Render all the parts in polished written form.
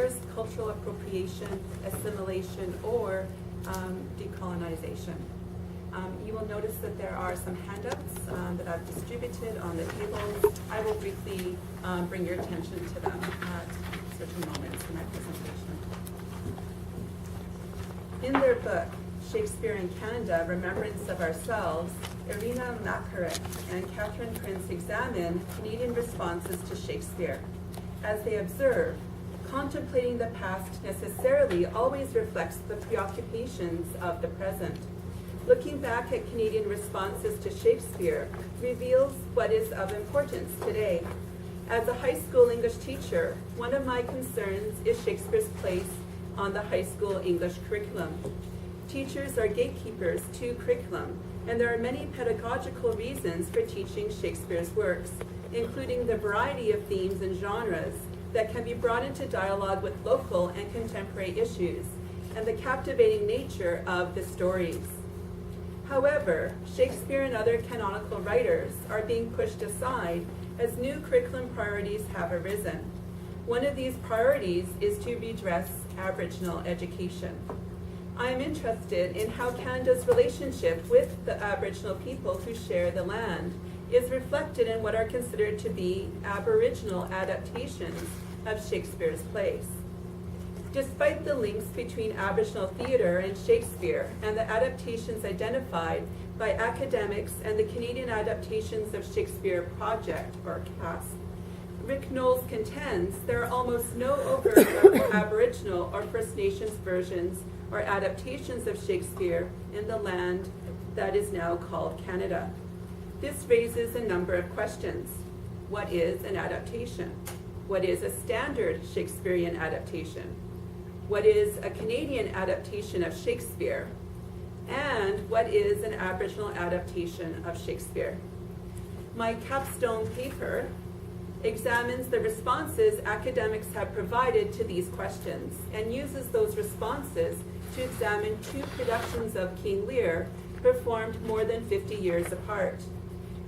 wars, cultural appropriation, assimilation, or decolonization. You will notice that there are some handouts that I've distributed on the tables. I will briefly bring your attention to them at certain moments in my presentation. In their book, Shakespeare in Canada, Remembrance of Ourselves, Irina Makarik and Catherine Prince examine Canadian responses to Shakespeare. As they observe, contemplating the past necessarily always reflects the preoccupations of the present. Looking back at Canadian responses to Shakespeare reveals what is of importance today. As a high school English teacher, one of my concerns is Shakespeare's place on the high school English curriculum. Teachers are gatekeepers to curriculum, and there are many pedagogical reasons for teaching Shakespeare's works, including the variety of themes and genres that can be brought into dialogue with local and contemporary issues, and the captivating nature of the stories. However, Shakespeare and other canonical writers are being pushed aside as new curriculum priorities have arisen. One of these priorities is to redress Aboriginal education. I am interested in how Canada's relationship with the Aboriginal people who share the land is reflected in what are considered to be Aboriginal adaptations of Shakespeare's plays. Despite the links between Aboriginal theatre and Shakespeare and the adaptations identified by academics and the Canadian Adaptations of Shakespeare Project, or CASP, Rick Knowles contends there are almost no overt Aboriginal or First Nations versions or adaptations of Shakespeare in the land that is now called Canada. This raises a number of questions. What is an adaptation? What is a standard Shakespearean adaptation? What is a Canadian adaptation of Shakespeare? And what is an Aboriginal adaptation of Shakespeare? My capstone paper examines the responses academics have provided to these questions and uses those responses to examine two productions of King Lear performed more than 50 years apart.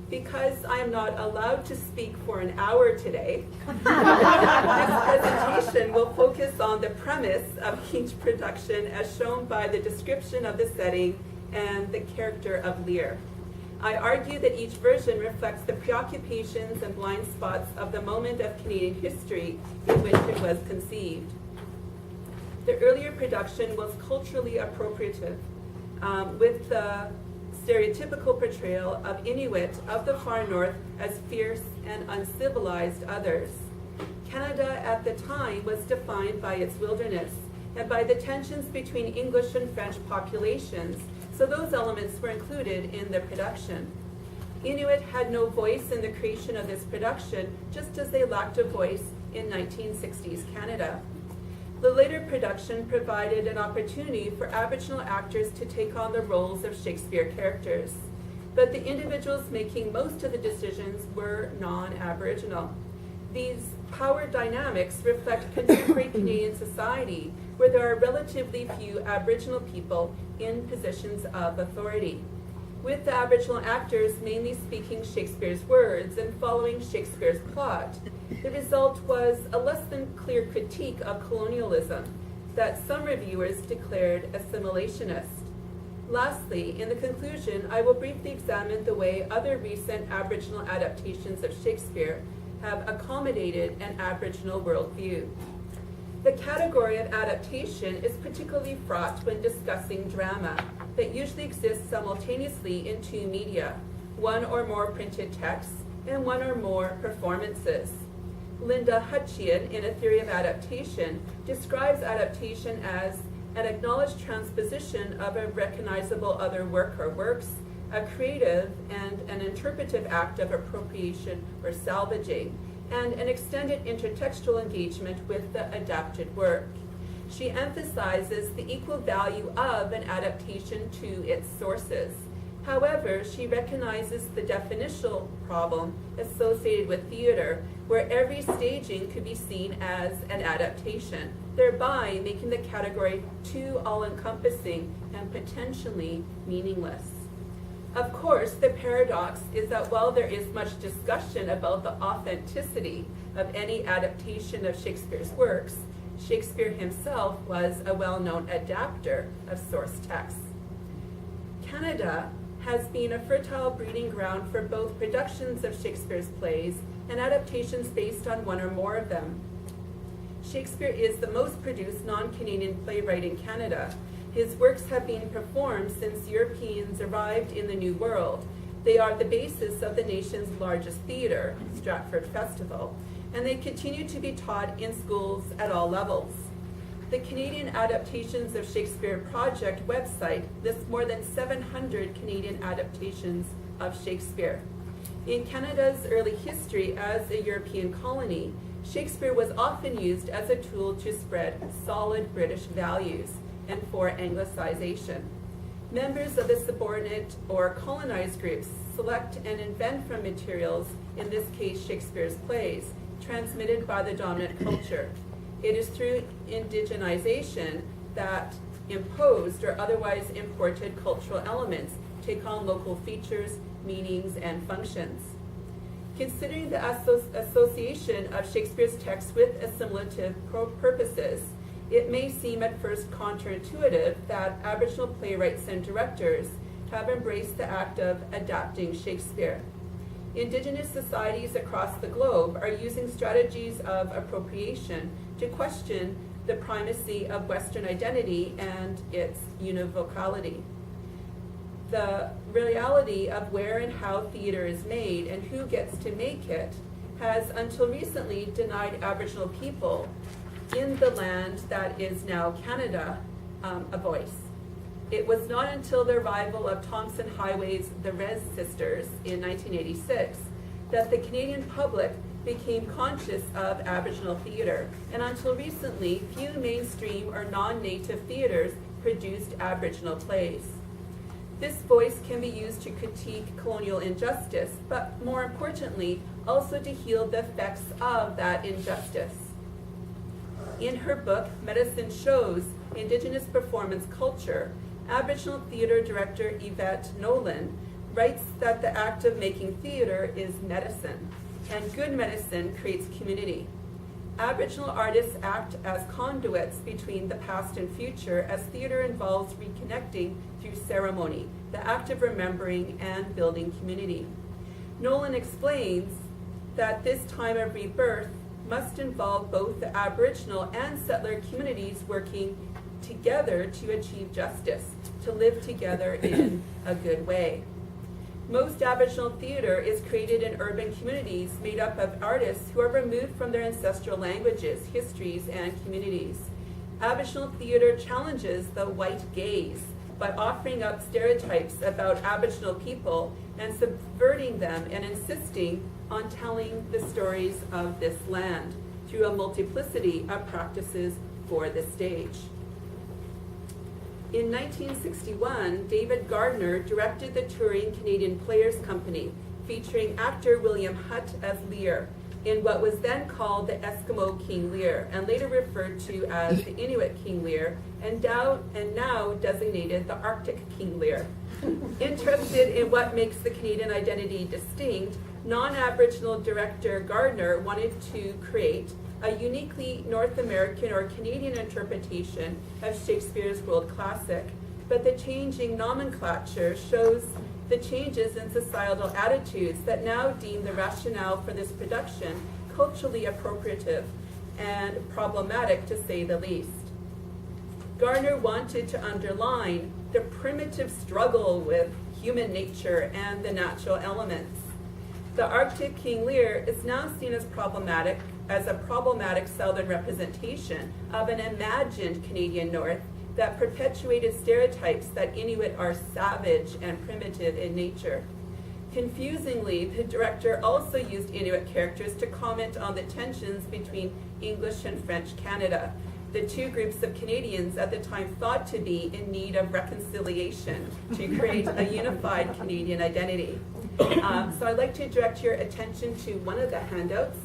Because I am not allowed to speak for an hour today, this presentation will focus on the premise of each production as shown by the description of the setting and the character of Lear. I argue that each version reflects the preoccupations and blind spots of the moment of Canadian history in which it was conceived. The earlier production was culturally appropriative, with the stereotypical portrayal of Inuit of the far north as fierce and uncivilized others. Canada at the time was defined by its wilderness and by the tensions between English and French populations, so those elements were included in the production. Inuit had no voice in the creation of this production, just as they lacked a voice in 1960s Canada. The later production provided an opportunity for Aboriginal actors to take on the roles of Shakespeare characters, but the individuals making most of the decisions were non-Aboriginal. These power dynamics reflect contemporary Canadian society, where there are relatively few Aboriginal people in positions of authority, with the Aboriginal actors mainly speaking Shakespeare's words and following Shakespeare's plot. The result was a less than clear critique of colonialism that some reviewers declared assimilationist. Lastly, in the conclusion, I will briefly examine the way other recent Aboriginal adaptations of Shakespeare have accommodated an Aboriginal worldview. The category of adaptation is particularly fraught when discussing drama that usually exists simultaneously in two media, one or more printed texts and one or more performances. Linda Hutchian, in A Theory of Adaptation, describes adaptation as an acknowledged transposition of a recognizable other work or works, a creative and an interpretive act of appropriation or salvaging, and an extended intertextual engagement with the adapted work. She emphasizes the equal value of an adaptation to its sources. However, she recognizes the definitional problem associated with theater, where every staging could be seen as an adaptation, thereby making the category too all-encompassing and potentially meaningless. Of course, the paradox is that while there is much discussion about the authenticity of any adaptation of Shakespeare's works, Shakespeare himself was a well-known adapter of source texts. Canada has been a fertile breeding ground for both productions of Shakespeare's plays and adaptations based on one or more of them. Shakespeare is the most produced non-Canadian playwright in Canada. His works have been performed since Europeans arrived in the New World. They are the basis of the nation's largest theatre, Stratford Festival, and they continue to be taught in schools at all levels. The Canadian Adaptations of Shakespeare Project website lists more than 700 Canadian adaptations of Shakespeare. In Canada's early history as a European colony, Shakespeare was often used as a tool to spread solid British values and for Anglicization. Members of the subordinate or colonized groups select and invent from materials, in this case Shakespeare's plays, transmitted by the dominant culture. It is through indigenization that imposed or otherwise imported cultural elements take on local features, meanings, and functions. Considering the association of Shakespeare's text with assimilative purposes, it may seem at first counterintuitive that Aboriginal playwrights and directors have embraced the act of adapting Shakespeare. Indigenous societies across the globe are using strategies of appropriation to question the primacy of Western identity and its univocality. The reality of where and how theater is made and who gets to make it has until recently denied Aboriginal people in the land that is now Canada a voice. It was not until the arrival of Thompson Highway's The Rez Sisters in 1986 that the Canadian public became conscious of Aboriginal theatre, and until recently, few mainstream or non-native theatres produced Aboriginal plays. This voice can be used to critique colonial injustice, but more importantly, also to heal the effects of that injustice. In her book, Medicine Shows, Indigenous Performance Culture, Aboriginal theatre director Yvette Nolan writes that the act of making theatre is medicine, and good medicine creates community. Aboriginal artists act as conduits between the past and future, as theatre involves reconnecting through ceremony, the act of remembering and building community. Nolan explains that this time of rebirth must involve both the Aboriginal and settler communities working together to achieve justice, to live together in a good way. Most Aboriginal theatre is created in urban communities made up of artists who are removed from their ancestral languages, histories, and communities. Aboriginal theatre challenges the white gaze by offering up stereotypes about Aboriginal people and subverting them and insisting on telling the stories of this land through a multiplicity of practices for the stage. In 1961, David Gardner directed the touring Canadian Players Company, featuring actor William Hutt as Lear, in what was then called the Eskimo King Lear, and later referred to as the Inuit King Lear, and now designated the Arctic King Lear. Interested in what makes the Canadian identity distinct, non-Aboriginal director Gardner wanted to create a uniquely North American or Canadian interpretation of Shakespeare's world classic, but the changing nomenclature shows the changes in societal attitudes that now deem the rationale for this production culturally appropriative and problematic, to say the least. Gardner wanted to underline the primitive struggle with human nature and the natural elements. The Arctic King Lear is now seen as a problematic Southern representation of an imagined Canadian North that perpetuated stereotypes that Inuit are savage and primitive in nature. Confusingly, the director also used Inuit characters to comment on the tensions between English and French Canada, the two groups of Canadians at the time thought to be in need of reconciliation to create a unified Canadian identity. So I'd like to direct your attention to one of the handouts.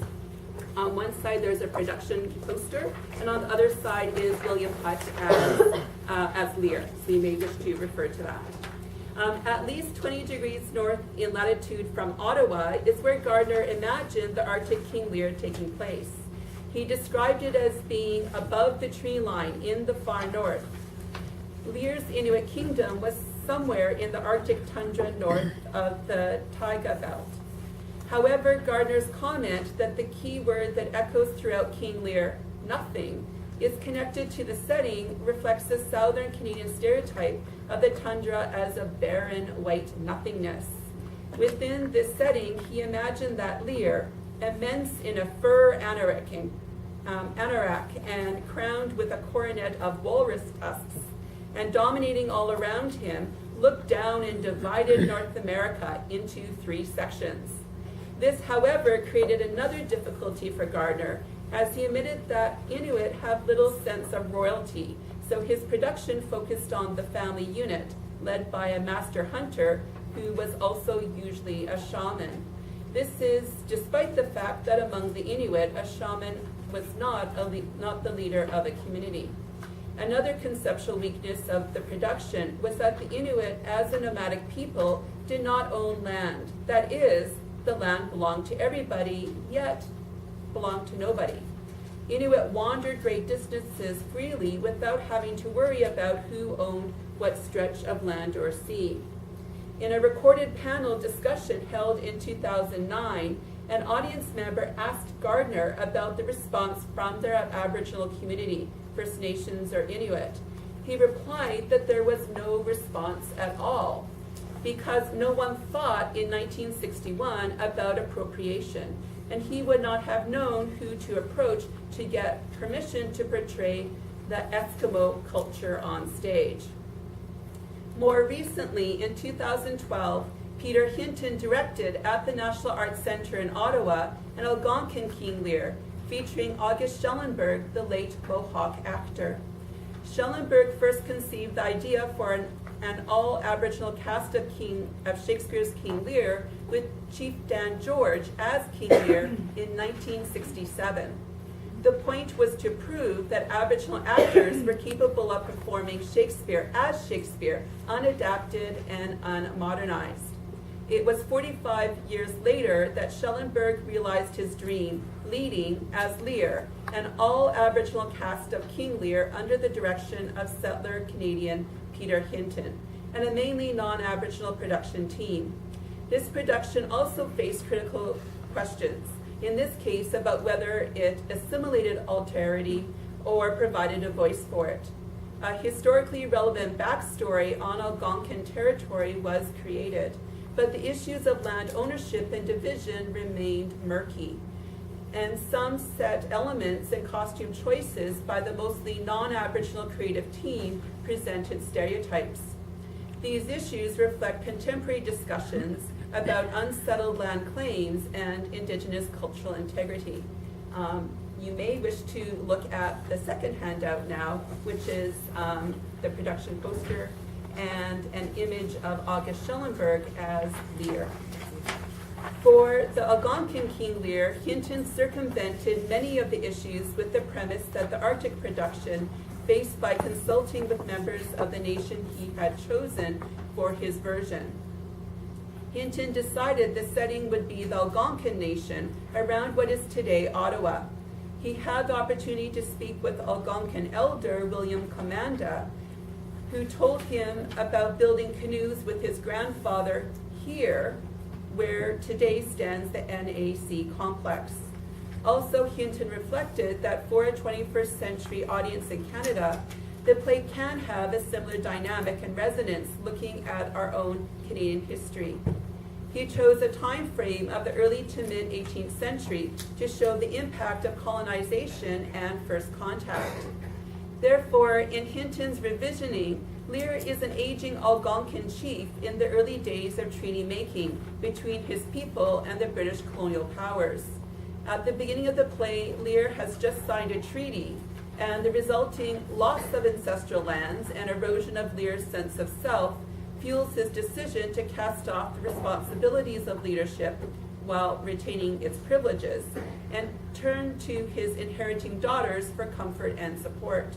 On one side there's a production poster, and on the other side is William Hutt as Lear, so you may wish to refer to that. At least 20 degrees north in latitude from Ottawa is where Gardner imagined the Arctic King Lear taking place. He described it as being above the tree line in the far north. Lears Inuit Kingdom was somewhere in the Arctic tundra north of the taiga belt. However, Gardner's comment that the key word that echoes throughout King Lear, nothing, is connected to the setting reflects the southern Canadian stereotype of the tundra as a barren white nothingness. Within this setting, he imagined that Lear, immense in a fur anorak and crowned with a coronet of walrus tusks, and dominating all around him, looked down and divided North America into 3 sections. This, however, created another difficulty for Gardner, as he admitted that Inuit have little sense of royalty, so his production focused on the family unit, led by a master hunter who was also usually a shaman. This is despite the fact that among the Inuit, a shaman was not the leader of a community. Another conceptual weakness of the production was that the Inuit, as a nomadic people, did not own land. That is, the land belonged to everybody, yet belonged to nobody. Inuit wandered great distances freely without having to worry about who owned what stretch of land or sea. In a recorded panel discussion held in 2009, an audience member asked Gardner about the response from their Aboriginal community, First Nations or Inuit. He replied that there was no response at all, because no one thought in 1961 about appropriation, and he would not have known who to approach to get permission to portray the Eskimo culture on stage. More recently, in 2012, Peter Hinton directed at the National Arts Centre in Ottawa an Algonquin King Lear, featuring August Schellenberg, the late Mohawk actor. Schellenberg first conceived the idea for an all-Aboriginal cast of Shakespeare's King Lear with Chief Dan George as King Lear in 1967. The point was to prove that Aboriginal actors were capable of performing Shakespeare as Shakespeare, unadapted and unmodernized. It was 45 years later that Schellenberg realized his dream, leading, as Lear, an all-Aboriginal cast of King Lear under the direction of settler Canadian Peter Hinton, and a mainly non-Aboriginal production team. This production also faced critical questions, in this case about whether it assimilated alterity or provided a voice for it. A historically relevant backstory on Algonquin territory was created, but the issues of land ownership and division remained murky, and some set elements and costume choices by the mostly non-Aboriginal creative team presented stereotypes. These issues reflect contemporary discussions about unsettled land claims and Indigenous cultural integrity. You may wish to look at the second handout now, which is the production poster and an image of August Schellenberg as Lear. For the Algonquin King Lear, Hinton circumvented many of the issues with the premise that the Arctic production faced by consulting with members of the nation he had chosen for his version. Hinton decided the setting would be the Algonquin Nation around what is today Ottawa. He had the opportunity to speak with Algonquin elder William Commanda, who told him about building canoes with his grandfather here, where today stands the NAC complex. Also, Hinton reflected that for a 21st century audience in Canada, the play can have a similar dynamic and resonance looking at our own Canadian history. He chose a time frame of the early to mid 18th century to show the impact of colonization and first contact. Therefore, in Hinton's revisioning, Lear is an aging Algonquin chief in the early days of treaty making between his people and the British colonial powers. At the beginning of the play, Lear has just signed a treaty, and the resulting loss of ancestral lands and erosion of Lear's sense of self fuels his decision to cast off the responsibilities of leadership while retaining its privileges, and turn to his inheriting daughters for comfort and support.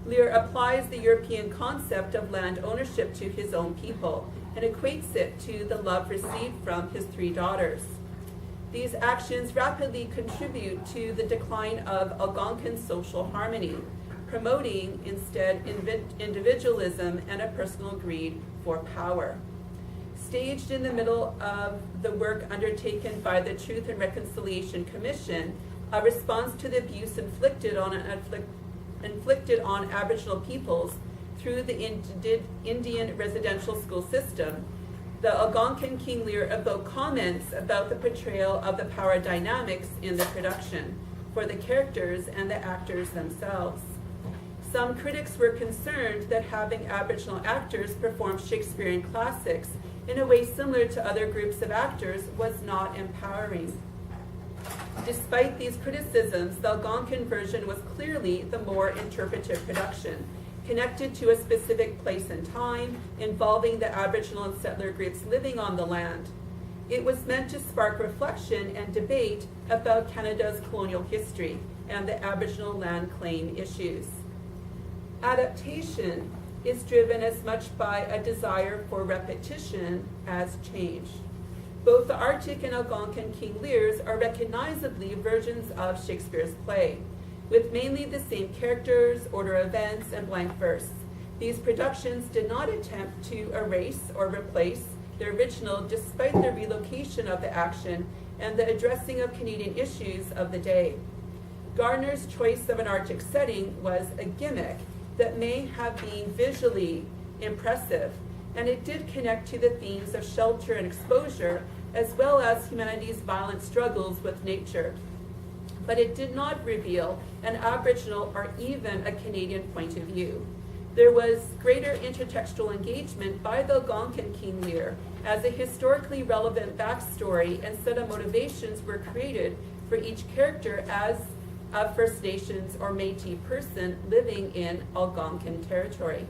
Lear applies the European concept of land ownership to his own people and equates it to the love received from his 3 daughters. These actions rapidly contribute to the decline of Algonquin social harmony, promoting instead individualism and a personal greed for power. Staged in the middle of the work undertaken by the Truth and Reconciliation Commission, a response to the abuse inflicted on Aboriginal peoples through the Indian residential school system, the Algonquin King Lear evoked comments about the portrayal of the power dynamics in the production for the characters and the actors themselves. Some critics were concerned that having Aboriginal actors perform Shakespearean classics in a way similar to other groups of actors was not empowering. Despite these criticisms, the Algonquin version was clearly the more interpretive production, connected to a specific place and time, involving the Aboriginal and settler groups living on the land. It was meant to spark reflection and debate about Canada's colonial history and the Aboriginal land claim issues. Adaptation is driven as much by a desire for repetition as change. Both the Arctic and Algonquin King Lears are recognizably versions of Shakespeare's play, with mainly the same characters, order of events, and blank verse. These productions did not attempt to erase or replace the original despite the relocation of the action and the addressing of Canadian issues of the day. Gardner's choice of an Arctic setting was a gimmick that may have been visually impressive, and it did connect to the themes of shelter and exposure, as well as humanity's violent struggles with nature. But it did not reveal an Aboriginal or even a Canadian point of view. There was greater intertextual engagement by the Algonquin King Lear as a historically relevant backstory and set of motivations were created for each character as a First Nations or Métis person living in Algonquin territory.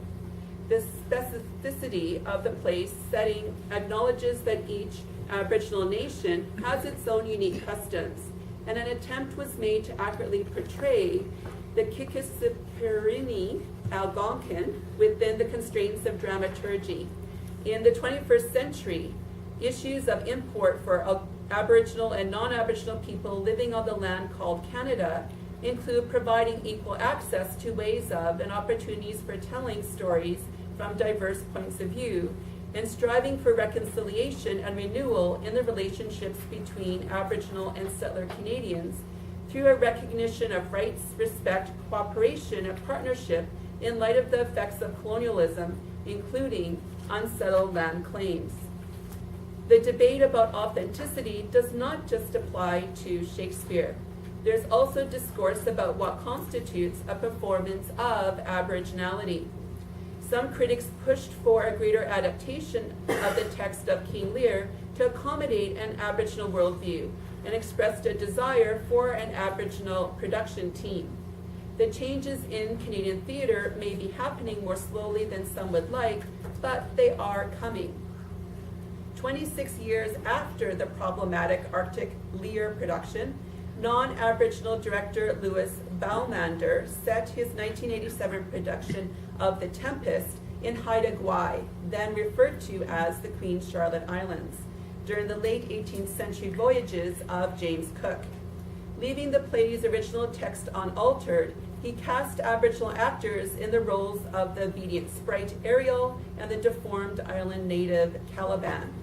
The specificity of the place setting acknowledges that each Aboriginal nation has its own unique customs, and an attempt was made to accurately portray the Kikisipirini Algonquin within the constraints of dramaturgy. In the 21st century, issues of import for Aboriginal and non-Aboriginal people living on the land called Canada include providing equal access to ways of and opportunities for telling stories from diverse points of view, and striving for reconciliation and renewal in the relationships between Aboriginal and settler Canadians through a recognition of rights, respect, cooperation, and partnership in light of the effects of colonialism, including unsettled land claims. The debate about authenticity does not just apply to Shakespeare. There's also discourse about what constitutes a performance of Aboriginality. Some critics pushed for a greater adaptation of the text of King Lear to accommodate an Aboriginal worldview and expressed a desire for an Aboriginal production team. The changes in Canadian theatre may be happening more slowly than some would like, but they are coming. 26 years after the problematic Arctic Lear production, non-Aboriginal director Louis Baumander set his 1987 production of The Tempest in Haida Gwaii, then referred to as the Queen Charlotte Islands, during the late 18th century voyages of James Cook. Leaving the play's original text unaltered, he cast Aboriginal actors in the roles of the obedient sprite Ariel and the deformed island native Caliban.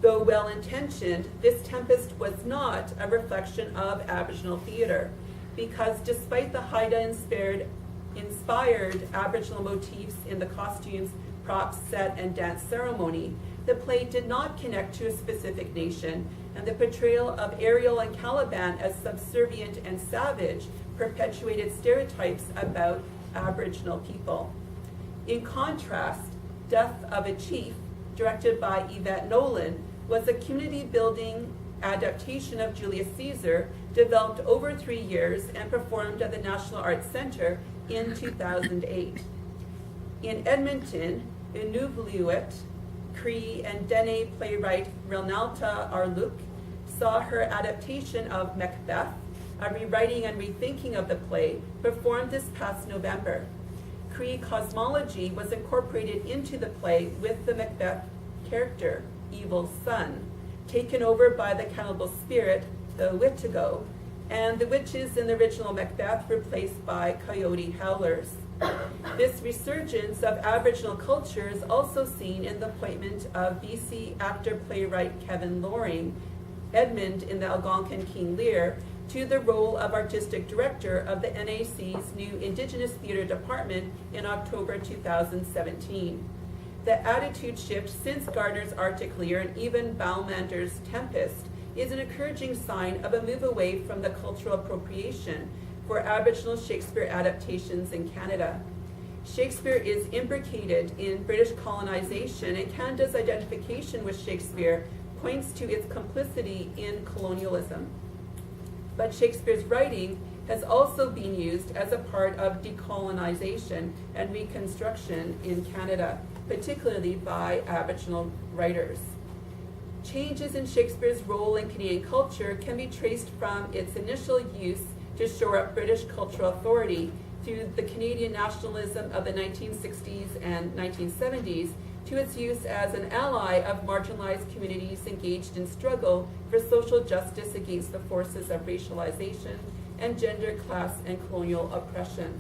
Though well-intentioned, this Tempest was not a reflection of Aboriginal theatre, because despite the Haida-inspired Aboriginal motifs in the costumes, props, set, and dance ceremony, the play did not connect to a specific nation, and the portrayal of Ariel and Caliban as subservient and savage perpetuated stereotypes about Aboriginal people. In contrast, Death of a Chief, directed by Yvette Nolan, was a community-building adaptation of Julius Caesar developed over 3 years and performed at the National Arts Centre in 2008. In Edmonton, Inuvialuit, Cree, and Dene playwright Renalta Arluk saw her adaptation of Macbeth, a rewriting and rethinking of the play, performed this past November. Cree cosmology was incorporated into the play with the Macbeth character, Evil's son, taken over by the cannibal spirit, the Wittigo, and the witches in the original Macbeth replaced by coyote howlers. This resurgence of Aboriginal culture is also seen in the appointment of BC actor-playwright Kevin Loring, Edmund in the Algonquin King Lear, to the role of artistic director of the NAC's new Indigenous Theatre Department in October 2017. The attitude shift since Gardner's Arctic Lear and even Baumander's Tempest is an encouraging sign of a move away from the cultural appropriation for Aboriginal Shakespeare adaptations in Canada. Shakespeare is imbricated in British colonization, and Canada's identification with Shakespeare points to its complicity in colonialism. But Shakespeare's writing has also been used as a part of decolonization and reconstruction in Canada, particularly by Aboriginal writers. Changes in Shakespeare's role in Canadian culture can be traced from its initial use to shore up British cultural authority through the Canadian nationalism of the 1960s and 1970s to its use as an ally of marginalized communities engaged in struggle for social justice against the forces of racialization and gender, class, and colonial oppression.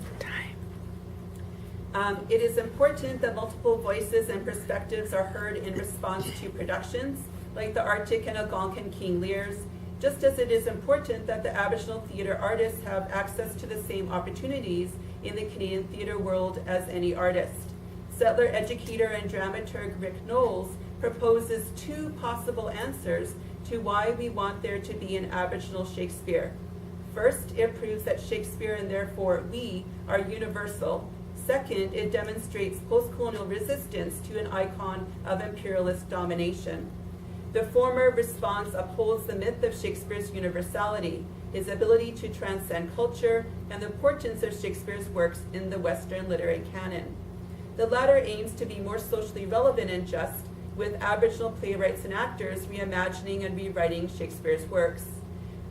It is important that multiple voices and perspectives are heard in response to productions like the Arctic and Algonquin King Lears, just as it is important that the Aboriginal theatre artists have access to the same opportunities in the Canadian theatre world as any artist. Settler educator and dramaturg Rick Knowles proposes two possible answers to why we want there to be an Aboriginal Shakespeare. First, it proves that Shakespeare and therefore we are universal. Second, it demonstrates post-colonial resistance to an icon of imperialist domination. The former response upholds the myth of Shakespeare's universality, his ability to transcend culture, and the importance of Shakespeare's works in the Western literary canon. The latter aims to be more socially relevant and just, with Aboriginal playwrights and actors reimagining and rewriting Shakespeare's works.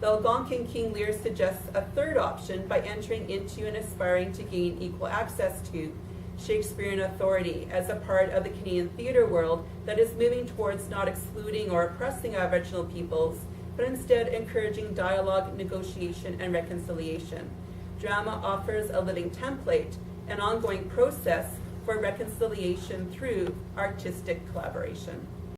The Algonquin King Lear suggests a third option by entering into and aspiring to gain equal access to Shakespearean authority as a part of the Canadian theatre world that is moving towards not excluding or oppressing Aboriginal peoples, but instead encouraging dialogue, negotiation, and reconciliation. Drama offers a living template, an ongoing process for reconciliation through artistic collaboration.